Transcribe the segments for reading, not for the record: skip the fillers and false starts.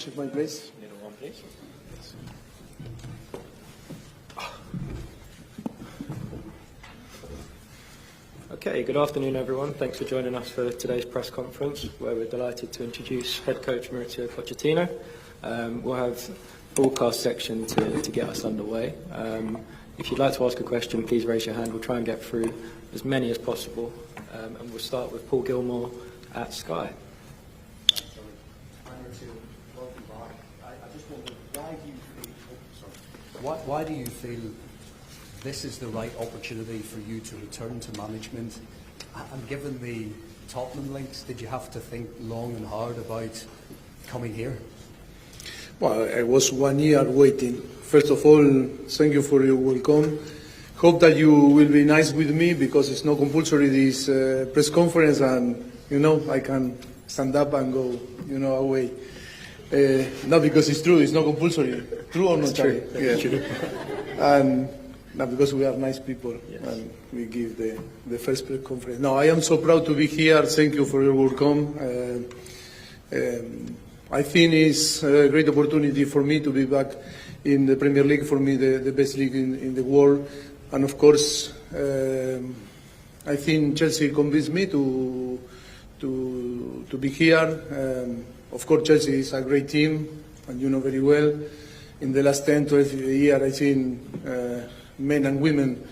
check my place. Middle one, please. Okay, good afternoon everyone. Thanks for joining us for today's press conference where we're delighted to introduce head coach Mauricio Pochettino. We'll have a broadcast section to get us underway. If you'd like to ask a question, please raise your hand. We'll try and get through as many as possible. And we'll start with Paul Gilmore at Sky. Why do you feel this is the right opportunity for you to return to management? And given the Tottenham links, did you have to think long and hard about coming here? Well, I was 1 year waiting. First of all, thank you for your welcome. Hope that you will be nice with me because it's not compulsory this press conference, and I can stand up and go away. Not because it's true, it's not compulsory. True or not? True. Yeah. And not because we are nice people, yes. And we give the first press conference. No, I am so proud to be here. Thank you for your welcome. I think it's a great opportunity for me to be back in the Premier League, for me the best league in the world. And of course, I think Chelsea convinced me to be here. Of course, Chelsea is a great team, and you know very well. In the last 10, 12 years, I think men and women,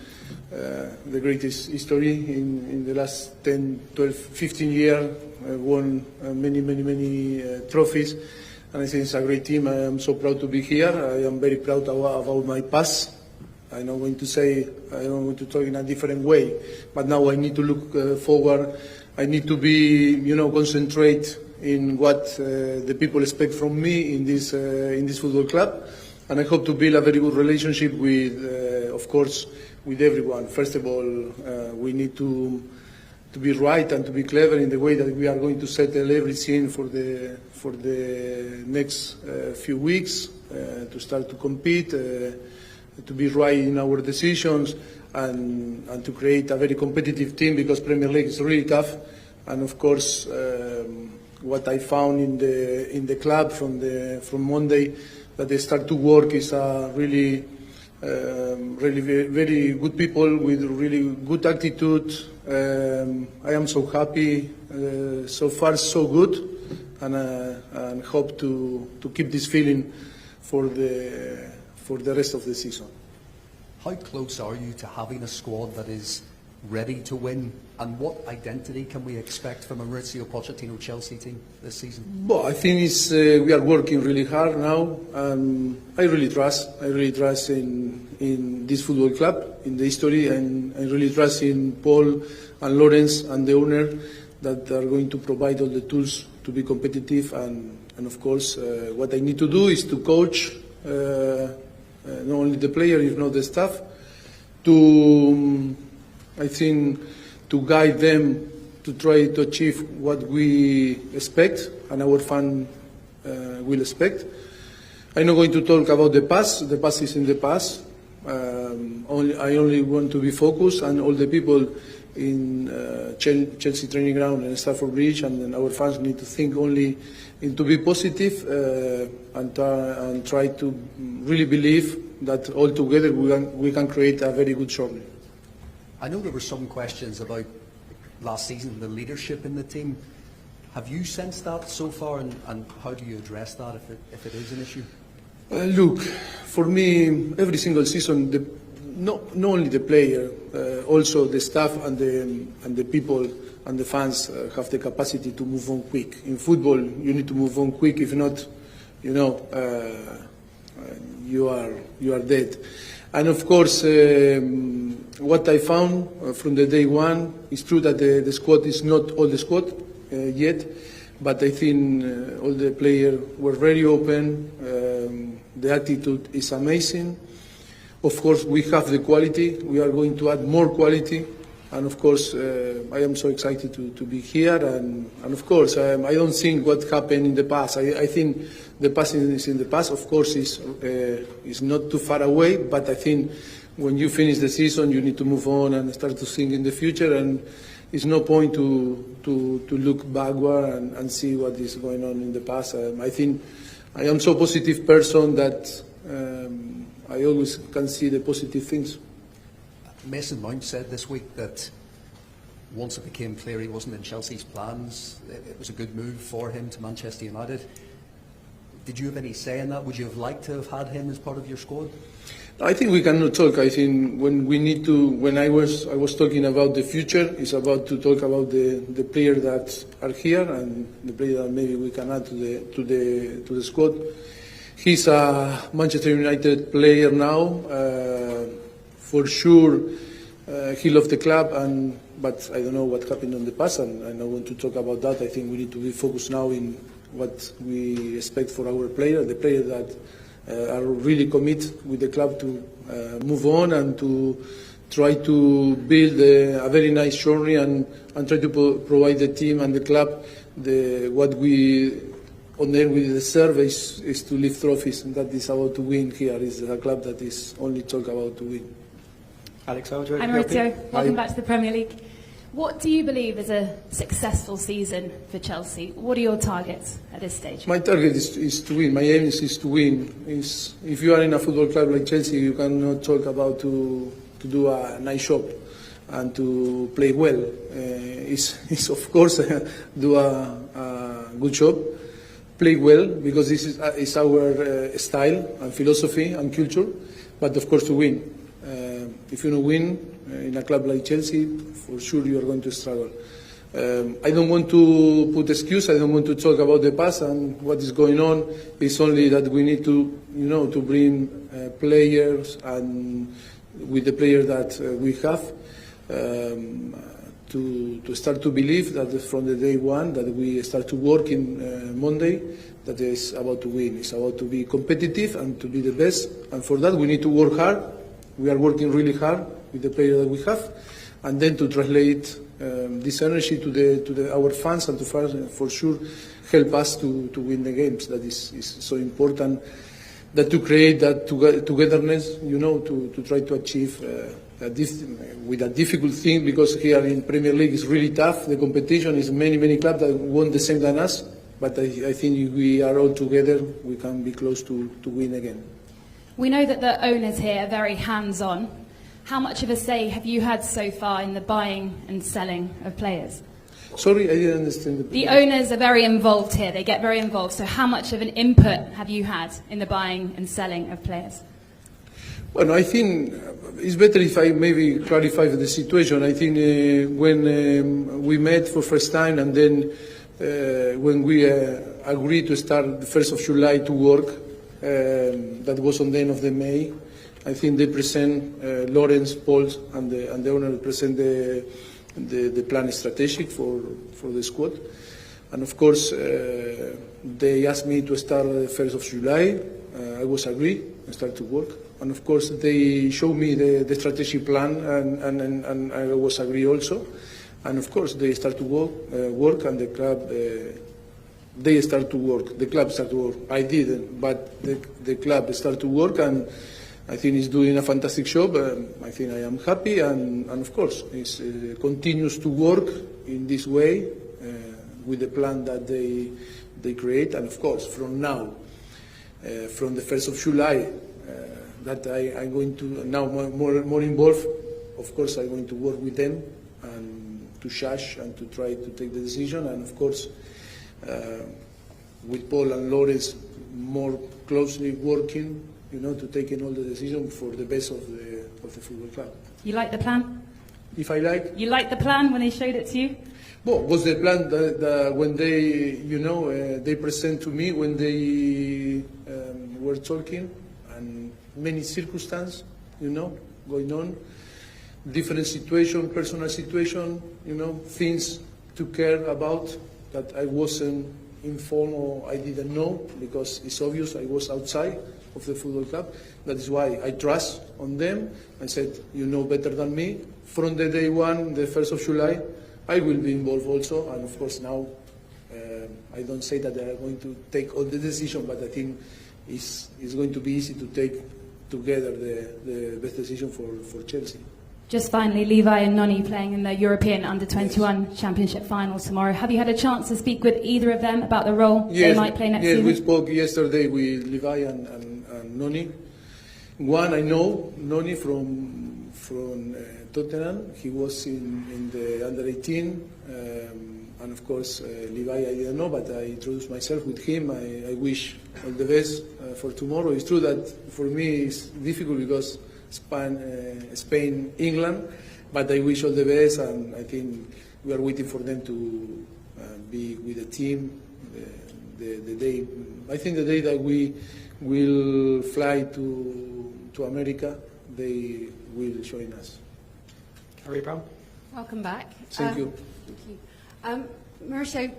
the greatest history in the last 10, 12, 15 years, won many trophies. And I think it's a great team. I am so proud to be here. I am very proud about my past. I'm not going to say, I don't want to talk in a different way, but now I need to look forward. I need to be, concentrate in what the people expect from me in this football club, and I hope to build a very good relationship with, of course, with everyone. First of all, we need to be right and to be clever in the way that we are going to settle everything for the next few weeks, to start to compete, to be right in our decisions, and to create a very competitive team, because Premier League is really tough. And of course, what I found in the club from Monday, that they start to work, is really very good people with really good attitude. I am so happy. So far, so good, and hope to keep this feeling for the rest of the season. How close are you to having a squad that is ready to win? And what identity can we expect from a Mauricio Pochettino Chelsea team this season? Well, I think we are working really hard now. I really trust in this football club, in the history, and I really trust in Paul and Lawrence and the owner, that are going to provide all the tools to be competitive. And of course, what I need to do is to coach not only the player, if not the staff, to guide them to try to achieve what we expect and our fan will expect. I'm not going to talk about the past. The past is in the past. I only want to be focused, and all the people in Chelsea training ground and Stamford Bridge and our fans need to think only to be positive, and try to really believe that all together we can create a very good journey. I know there were some questions about last season, the leadership in the team. Have you sensed that so far, and how do you address that if it is an issue? Look, for me, every single season, not only the player, also the staff and the people and the fans have the capacity to move on quick. In football, you need to move on quick. If not, you are dead. And of course, what I found from the day one is true that the squad is not all the squad yet, but I think all the players were very open. The attitude is amazing. Of course, we have the quality. We are going to add more quality. And of course, I am so excited to be here. And of course, I don't think what happened in the past. I think the past is in the past. Of course, is not too far away. But I think when you finish the season, you need to move on and start to think in the future. And it's no point to look backward and see what is going on in the past. I think I am so positive person that I always can see the positive things. Mason Mount said this week that once it became clear he wasn't in Chelsea's plans, it was a good move for him to Manchester United. Did you have any say in that? Would you have liked to have had him as part of your squad? I think we cannot talk. I think when we need to, when I was talking about the future, it's about to talk about the players that are here and the players that maybe we can add to the squad. He's a Manchester United player now. For sure, he loved the club, but I don't know what happened in the past, and I don't want to talk about that. I think we need to be focused now in what we expect for our players, the players that are really committed with the club to move on and to try to build a very nice journey and try to provide the team and the club what we deserve is to lift trophies, and that is about to win here. Is a club that is only talk about to win. Alex Alger. Hi Mauricio, welcome back to the Premier League. What do you believe is a successful season for Chelsea? What are your targets at this stage? My target is to win. My aim is to win. If you are in a football club like Chelsea, you cannot talk about to do a nice job and to play well. It's of course do a good job, play well, because this is our style and philosophy and culture. But of course to win. If you don't win in a club like Chelsea, for sure you are going to struggle. I don't want to put excuse. I don't want to talk about the past and what is going on. It's only that we need to, to bring players and with the players that we have to start to believe that from the day one that we start to work in Monday, that is about to win. It's about to be competitive and to be the best. And for that we need to work hard. We are working really hard with the players that we have, and then to translate this energy to our fans and to for sure help us to win the games. That is so important. That to create that togetherness, to try to achieve with a difficult thing, because here in Premier League is really tough. The competition is many clubs that want the same than us, but I think if we are all together, we can be close to win again. We know that the owners here are very hands-on. How much of a say have you had so far in the buying and selling of players? Sorry, I didn't understand. The owners are very involved here. They get very involved. So how much of an input have you had in the buying and selling of players? Well, I think it's better if I maybe clarify the situation. I think when we met for first time and then when we agreed to start the 1st of July to work, that was on the end of the May. I think they present Lawrence, Paul, and the owner present the plan strategic for the squad, and of course they asked me to start the 1st of July. I was agreed and start to work, and of course they showed me the strategic plan, and I was agree also, and of course they start to work, and the club. They start to work. The club start to work. I didn't, but the club start to work, and I think it's doing a fantastic job. I think I am happy, and of course, it continues to work in this way with the plan that they create, and of course, from now, from the 1st of July, that I'm going to now more involved. Of course, I'm going to work with them and to judge and to try to take the decision, and of course. With Paul and Lawrence more closely working, to taking all the decisions for the best of the football club. You like the plan? If I like? You liked the plan when they showed it to you? Well, was the plan that when they, they present to me when they were talking, and many circumstances, going on, different situation, personal situation, things to care about. That I wasn't informed or I didn't know, because it's obvious I was outside of the football club. That is why I trust on them and said, you know better than me. From the day one, the 1st of July, I will be involved also. And of course now, I don't say that they are going to take all the decision, but I think it's going to be easy to take together the best decision for Chelsea. Just finally, Levi and Noni playing in the European Under-21 Championship final tomorrow. Have you had a chance to speak with either of them about the role they might play next season? Yes, we spoke yesterday with Levi and Noni. One, I know Noni from Tottenham. He was in the Under-18. And of course, Levi, I didn't know, but I introduced myself with him. I wish all the best for tomorrow. It's true that for me it's difficult because Spain, England, but I wish all the best, and I think we are waiting for them to be with the team the day. I think the day that we will fly to America, they will join us. Harry Brown. Welcome back. Thank you. Thank you. Mauricio,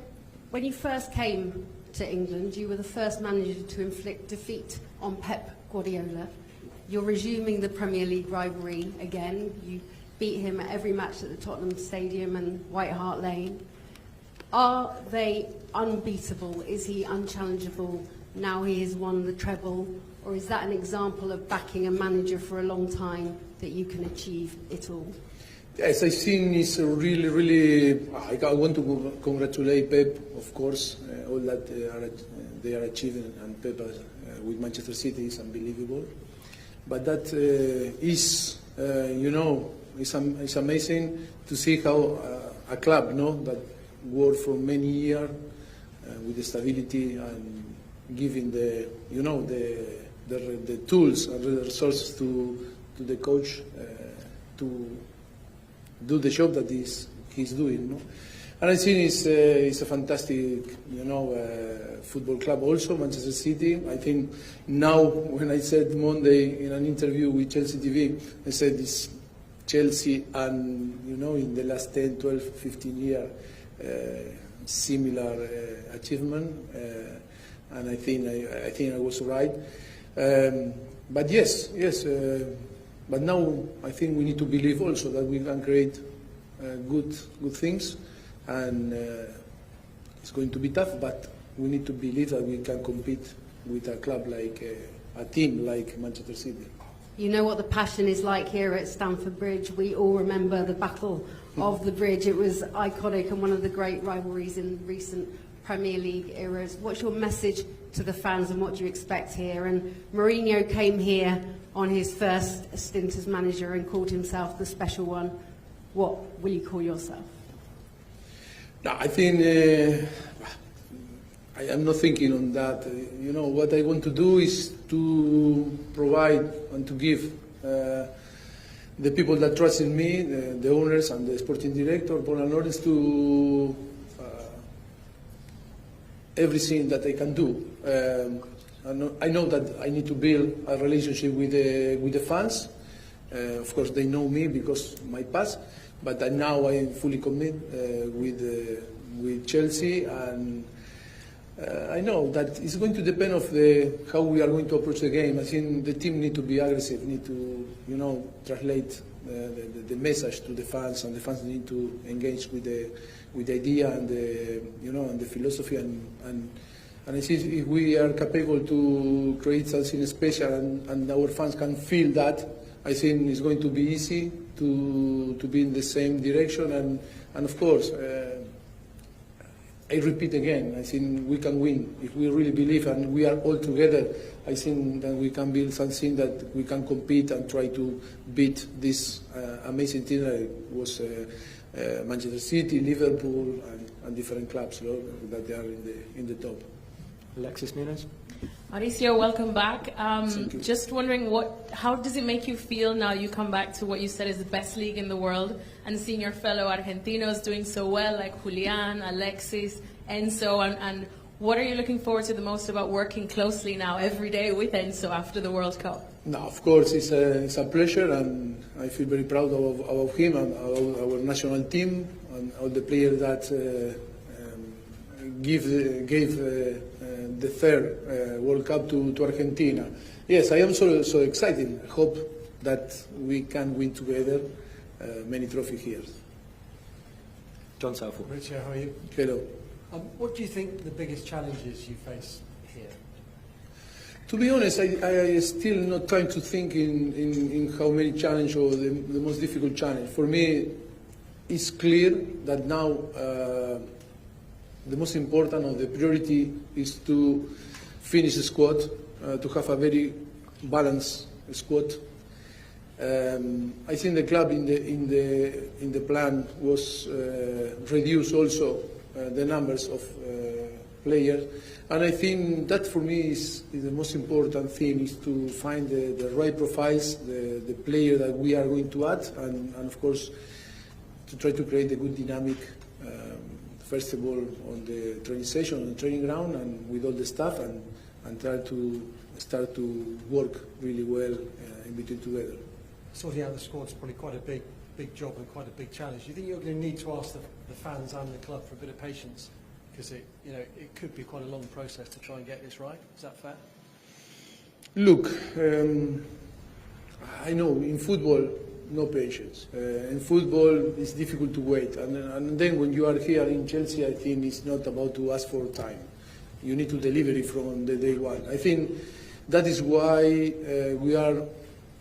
when you first came to England, you were the first manager to inflict defeat on Pep Guardiola. You're resuming the Premier League rivalry again. You beat him at every match at the Tottenham Stadium and White Hart Lane. Are they unbeatable? Is he unchallengeable now he has won the treble? Or is that an example of backing a manager for a long time that you can achieve it all? Yes, I think it's a really. I want to congratulate Pep, of course, all that they are achieving, and Pep with Manchester City is unbelievable. But that is, it's amazing to see how a club, that worked for many years with the stability and giving the tools and the resources to the coach to do the job that he's doing. And I think it's a fantastic, football club also, Manchester City. I think now, when I said Monday in an interview with Chelsea TV, I said it's Chelsea and, in the last 10, 12, 15 years, similar achievement. And I think I was right. But yes. But now I think we need to believe also that we can create good things. And it's going to be tough, but we need to believe that we can compete with a club like a team like Manchester City. You know what the passion is like here at Stamford Bridge. We all remember the Battle of the Bridge. It was iconic and one of the great rivalries in recent Premier League eras. What's your message to the fans and what do you expect here? And Mourinho came here on his first stint as manager and called himself the special one. What will you call yourself? No, I think I am not thinking on that. What I want to do is to provide and to give the people that trust in me, the owners and the sporting director, Paul and Lawrence, to everything that I can do. I know that I need to build a relationship with the fans. Of course, they know me because of my past. But now I am fully committed with Chelsea, and I know that it's going to depend on how we are going to approach the game. I think the team need to be aggressive, need to translate the message to the fans, and the fans need to engage with the idea and the philosophy, and I think if we are capable to create something special and our fans can feel that, I think it's going to be easy to be in the same direction, and of course, I repeat again, I think we can win if we really believe and we are all together. I think that we can build something that we can compete and try to beat this amazing team that was Manchester City, Liverpool, and different clubs that they are in the top. Alexis Nunes. Mauricio, welcome back. Thank you. Just wondering, how does it make you feel now you come back to what you said is the best league in the world and seeing your fellow Argentinos doing so well, like Julian, Alexis, Enzo, and what are you looking forward to the most about working closely now every day with Enzo after the World Cup? No, of course, it's a pleasure, and I feel very proud of him and our national team and all the players that gave the third World Cup to Argentina. Yes, I am so excited. I hope that we can win together many trophies here. John Southall. Mauricio, how are you? Hello. What do you think the biggest challenges you face here? To be honest, I still not trying to think in how many challenge or the most difficult challenge. For me, it's clear that now the most important or the priority is to finish the squad, to have a very balanced squad. I think the club in the plan was reduce also the numbers of players, and I think that for me is the most important thing, is to find the right profiles, the player that we are going to add, and of course to try to create a good dynamic. First of all, on the training session, on the training ground, and with all the staff, and try to start to work really well in between together. Sorting out the squad's probably quite a big job and quite a big challenge. Do you think you're going to need to ask the fans and the club for a bit of patience, because it could be quite a long process to try and get this right? Is that fair? Look, I know in football, no patience. In football, it's difficult to wait. And then when you are here in Chelsea, I think it's not about to ask for time. You need to deliver it from the day one. I think that is why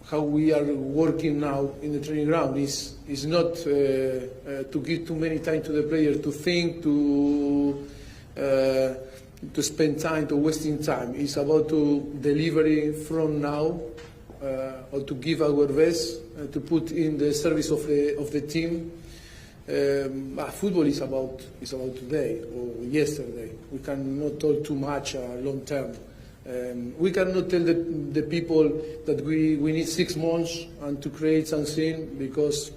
how we are working now in the training ground is not to give too many time to the player to think, to spend time, to wasting time. It's about to deliver from now, or to give our best, to put in the service of the team. Football is about today or yesterday. We cannot talk too much long term. We cannot tell the people that we need 6 months and to create something, because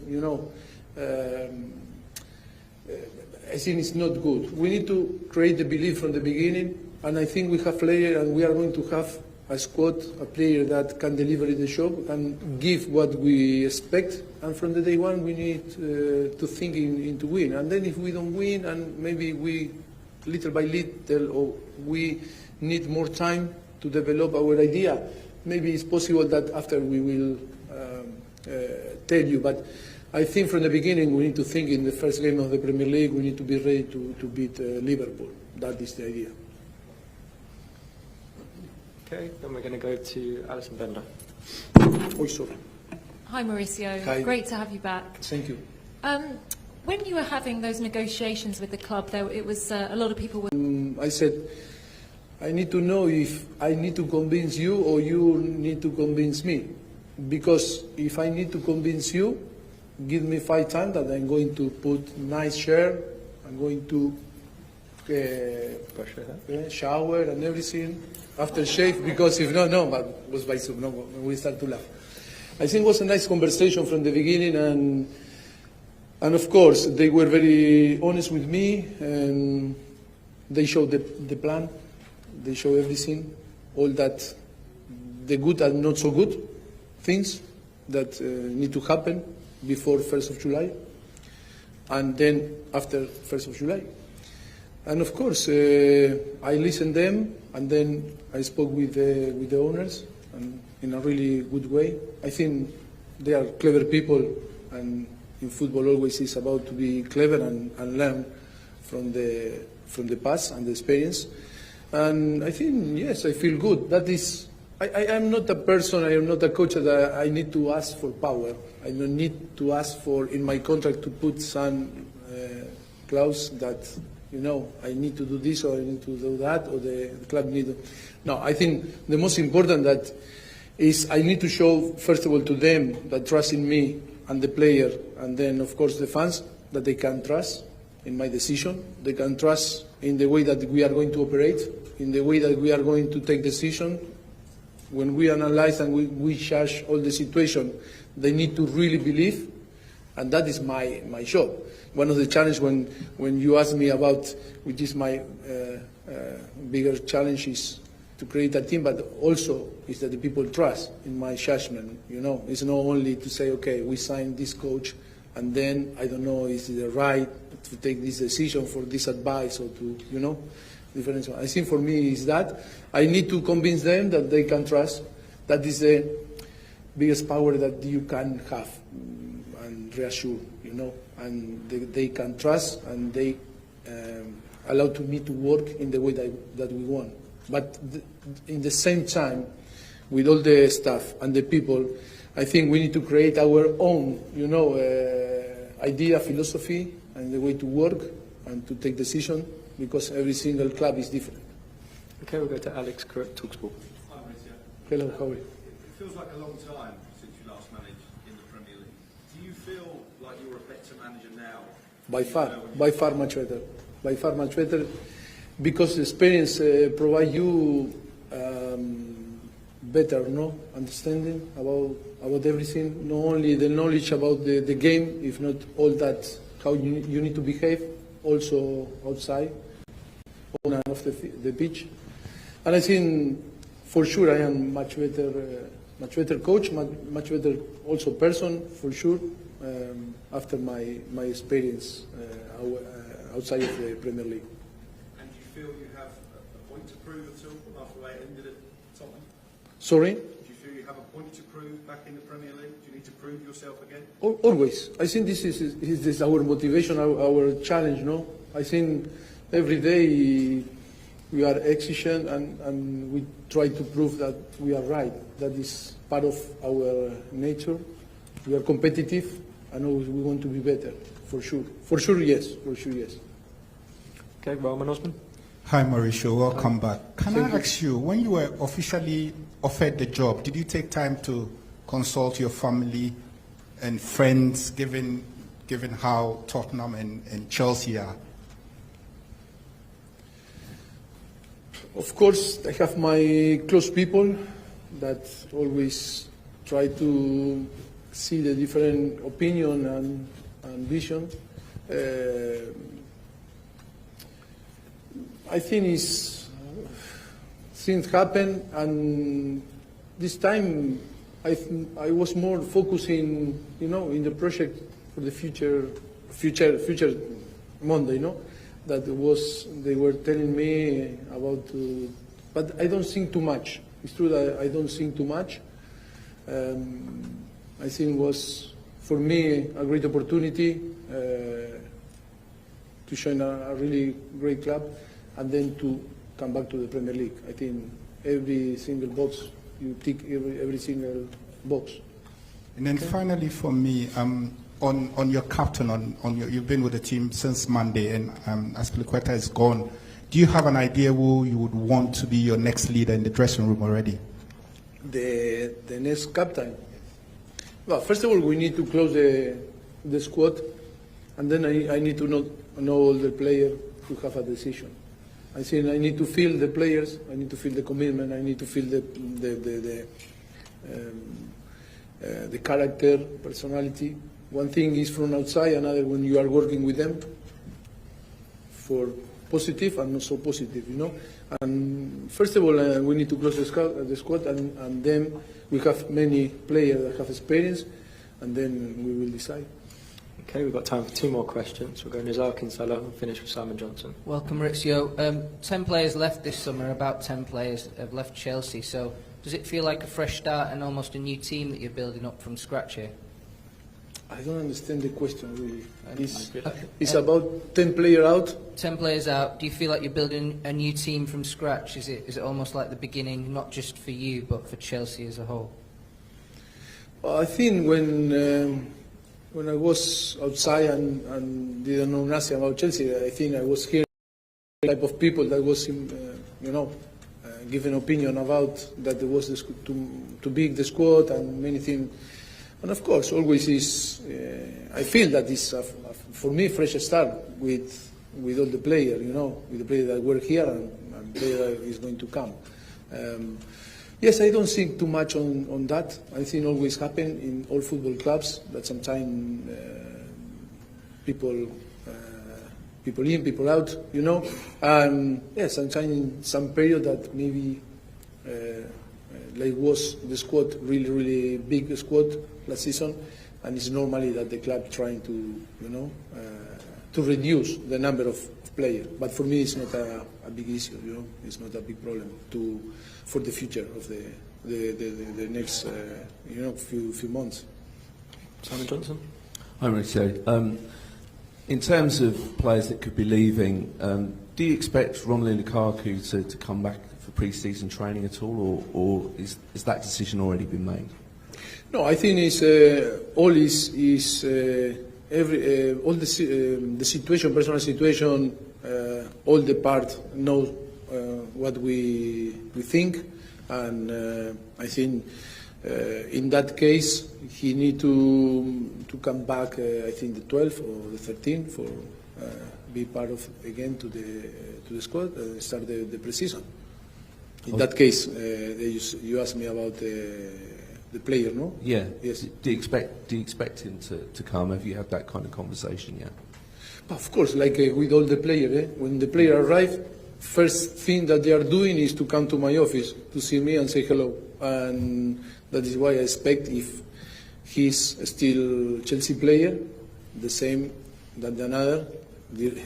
I think it's not good. We need to create the belief from the beginning, and I think we have players, and we are going to have a squad, a player that can deliver the show, can give what we expect, and from the day one we need to think into win. And then if we don't win, and maybe we little by little, or we need more time to develop our idea, maybe it's possible that after we will tell you. But I think from the beginning we need to think in the first game of the Premier League, we need to be ready to beat Liverpool. That is the idea. Okay, then we're going to go to Alison Bender. Oh, sorry. Hi, Mauricio. Hi. Great to have you back. Thank you. When you were having those negotiations with the club, it was a lot of people were... I said, I need to know if I need to convince you or you need to convince me. Because if I need to convince you, give me 5 times that I'm going to put nice chair, I'm going to shower and everything, after shave, because if not, but was by some, we start to laugh. I think it was a nice conversation from the beginning, and of course they were very honest with me, and they showed the plan, they show everything, all that, the good and not so good things that need to happen before 1st of July, and then after 1st of July. And of course, I listened them, and then I spoke with the owners, and in a really good way. I think they are clever people, and in football always is about to be clever and learn from the past and the experience. And I think, yes, I feel good. That is, I am not a person, I am not a coach that I need to ask for power. I don't need to ask for, in my contract, to put some clause that, I need to do this or I need to do that, or the club need to. No, I think the most important that is I need to show, first of all, to them that trust in me and the player, and then, of course, the fans, that they can trust in my decision. They can trust in the way that we are going to operate, in the way that we are going to take decisions. When we analyze and we judge all the situation, they need to really believe, and that is my job. One of the challenges when you ask me about, which is my bigger challenge, is to create a team, but also is that the people trust in my judgment. It's not only to say, okay, we signed this coach, and then I don't know, is it right to take this decision for this advice or to, different. I think for me is that I need to convince them that they can trust. That is the biggest power that you can have, and reassure, and they can trust, and they allow to me to work in the way that we want. But in the same time, with all the staff and the people, I think we need to create our own, idea, philosophy, and the way to work and to take decisions, because every single club is different. Okay, we'll go to Alex Kirk, Talksport. Hi, Mauricio. Hello, how are you? It feels like a long time since you last managed in the Premier League. Do you feel like you're a better manager now? By far much better. By far much better, because the experience provide you better understanding about everything, not only the knowledge about the game, if not all that, how you need to behave, also outside, on and off the pitch. And I think for sure I am much better coach, much better also person, for sure, after my experience outside of the Premier League. And do you feel you have a point to prove at all after the way it ended at Tottenham? Sorry? Do you feel you have a point to prove back in the Premier League? Do you need to prove yourself again? Always. I think this is our motivation, our challenge, I think every day we are exigent and we try to prove that we are right. That is part of our nature. We are competitive and always we want to be better, for sure. For sure, yes. Okay, Roman Osman. Hi, Mauricio. Welcome back. Can I ask you, when you were officially offered the job, did you take time to consult your family and friends, given how Tottenham and Chelsea are? Of course, I have my close people that always try to see the different opinion and vision. I think things happen, and this time I was more focusing, in the project for the future Monday, that they were telling me about, but I don't think too much. It's true that I don't think too much. I think it was, for me, a great opportunity to join a really great club and then to come back to the Premier League. I think every single box, you tick every single box. And then finally for me, on your captain, you've been with the team since Monday, and Azpilicueta is gone. Do you have an idea who you would want to be your next leader in the dressing room already? The next captain? Well, first of all, we need to close the squad, and then I need to know all the players to have a decision. I think I need to feel the players, I need to feel the commitment, I need to feel the character, personality. One thing is from outside, another when you are working with them for positive and not so positive, And first of all, we need to close the squad, and then we have many players that have experience, and then we will decide. Okay, we've got time for two more questions. We'll go Nizar Kinsella and finish with Simon Johnson. Welcome, Mauricio. 10 players left this summer, about 10 players have left Chelsea, so does it feel like a fresh start and almost a new team that you're building up from scratch here? I don't understand the question really. It's about 10 players out? 10 players out. Do you feel like you're building a new team from scratch? Is it almost like the beginning, not just for you, but for Chelsea as a whole? Well, I think when I was outside and didn't know nothing about Chelsea, I think I was hearing the type of people that was, giving opinion about that there was too big the squad and many things. And of course, always is. I feel that it's for me fresh start with all the players, with the players that were here and player that is going to come. Yes, I don't think too much on that. I think always happen in all football clubs that sometimes people in, people out, And yes, sometimes in some period that maybe like was the squad, really, really big squad last season, and it's normally that the club trying to, to reduce the number of players. But for me, it's not a big issue, It's not a big problem for the future of the next, few months. Simon Johnson. Hi, Mauricio. In terms of players that could be leaving, do you expect Romelu Lukaku to come back pre-season training at all, or is that decision already been made? No, I think it's all the situation, personal situation, all the part know what we think, and I think in that case he need to come back. I think the 12th or the 13th for be part of again to the squad, start the pre-season. In that case, you asked me about the player, no? Yeah. Yes. Do you expect him to come? Have you had that kind of conversation yet? Of course, like with all the players, when the player arrive, first thing that they are doing is to come to my office to see me and say hello, and that is why I expect if he's still Chelsea player, the same that another,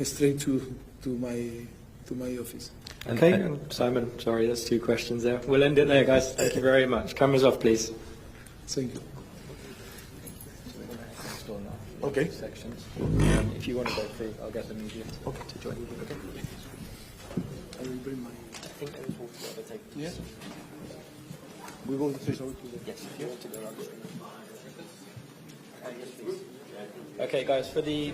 straight to my office. Okay, and Simon, sorry, that's 2 questions there. We'll end it there, guys. Thank you very much. Cameras off, please. Thank you. Okay. Sections. If you want to go through, I'll get the media to join you. Okay. I will bring my. I think those will together take. Yes. We go to the. Yes. If you want to go around. Okay, guys. For the